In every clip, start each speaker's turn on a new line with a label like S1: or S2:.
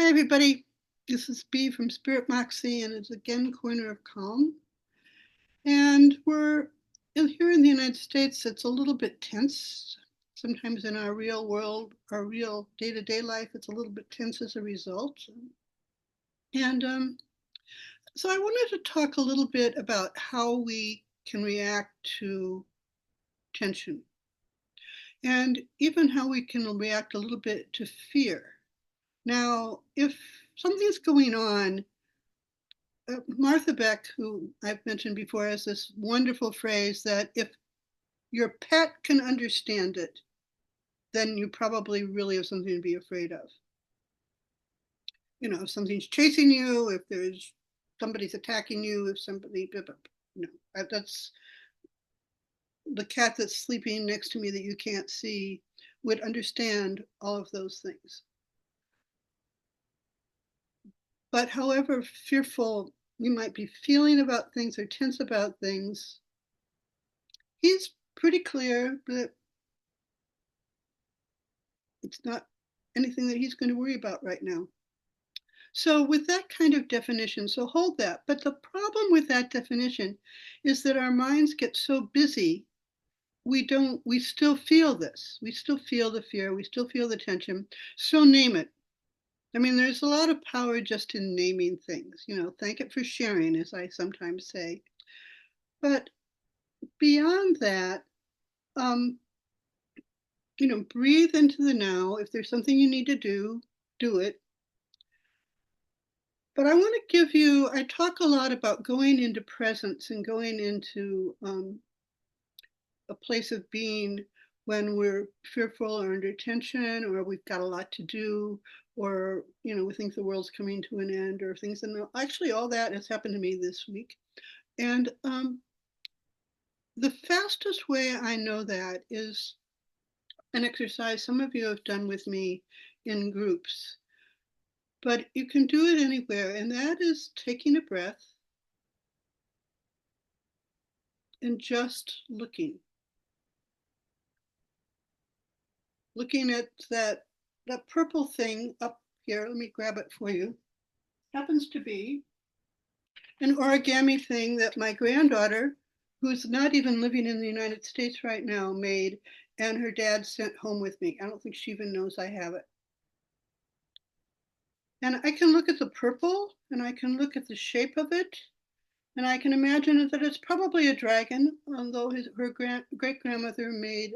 S1: Hi, everybody. This is Bee from Spirit Moxie, and it's again Corner of Calm. And we're here in the United States, it's a little bit tense. Sometimes in our real world, our real day to day life, it's a little bit tense as a result. And so I wanted to talk a little bit about how we can react to tension and even how we can react a little bit to fear. Now, if something's going on, Martha Beck, who I've mentioned before, has this wonderful phrase that if your pet can understand it, then you probably really have something to be afraid of. You know, if something's chasing you, if there's somebody's attacking you, if somebody, you know, that's the cat that's sleeping next to me that you can't see would understand all of those things. But however fearful you might be feeling about things or tense about things, he's pretty clear that it's not anything that he's going to worry about right now. So, with that kind of definition, so hold that. But the problem with that definition is that our minds get so busy, we still feel this. We still feel the fear, we still feel the tension. So, name it. I mean, there's a lot of power just in naming things. You know, thank it for sharing, as I sometimes say. But beyond that, um, you know, breathe into the now. If there's something you need to do it. But I want to give you, I talk a lot about going into presence and going into a place of being when we're fearful or under tension or we've got a lot to do or, you know, we think the world's coming to an end or things. And actually, all that has happened to me this week. And the fastest way I know that is an exercise some of you have done with me in groups. But you can do it anywhere, and that is taking a breath and just looking at that purple thing up here. Let me grab it for you. Happens to be an origami thing that my granddaughter, who's not even living in the United States right now, made, and her dad sent home with me. I don't think she even knows I have it. And I can look at the purple, and I can look at the shape of it, and I can imagine that it's probably a dragon, although her great grandmother made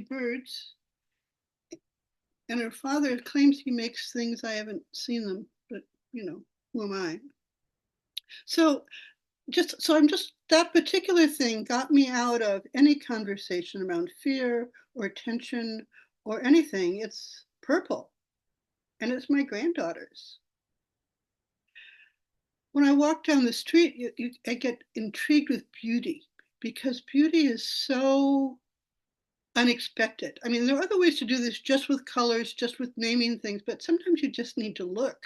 S1: birds, and her father claims he makes things. I haven't seen them, but you know, who am I? So I'm just that particular thing got me out of any conversation around fear or tension or anything. It's purple, and it's my granddaughter's. When I walk down the street, I get intrigued with beauty because beauty is so unexpected. I mean, there are other ways to do this just with colors, just with naming things, but sometimes you just need to look.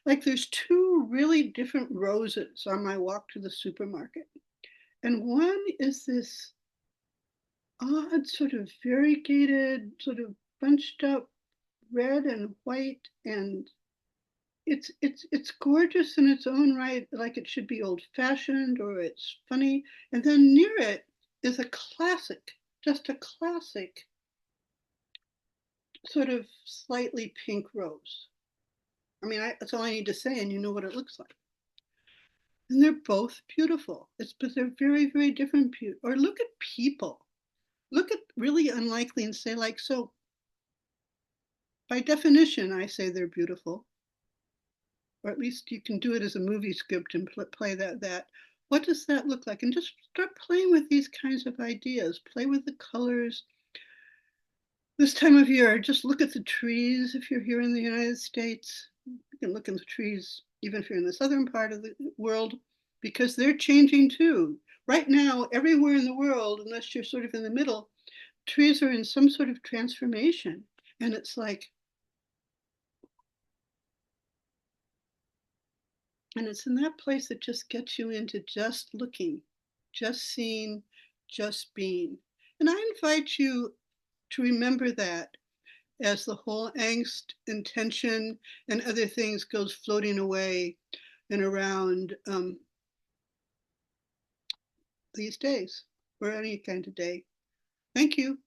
S1: Like there's two really different roses on my walk to the supermarket. And one is this odd, sort of variegated, sort of bunched up red and white, and it's gorgeous in its own right, like it should be old fashioned or it's funny. And then near it is a classic, just a classic sort of slightly pink rose. I mean, that's all I need to say, and you know what it looks like. And they're both beautiful. But they're very, very different. Or look at people. Look at really unlikely and say, like, so by definition, I say they're beautiful. Or at least you can do it as a movie script and play that. What does that look like? And just start playing with these kinds of ideas. Play with the colors. This time of year, just look at the trees if you're here in the United States. You can look at the trees even if you're in the southern part of the world, because they're changing too. Right now, everywhere in the world, unless you're sort of in the middle, trees are in some sort of transformation. And it's like, and it's in that place that just gets you into just looking, just seeing, just being. And I invite you to remember that as the whole angst and tension and other things goes floating away and around these days or any kind of day. Thank you.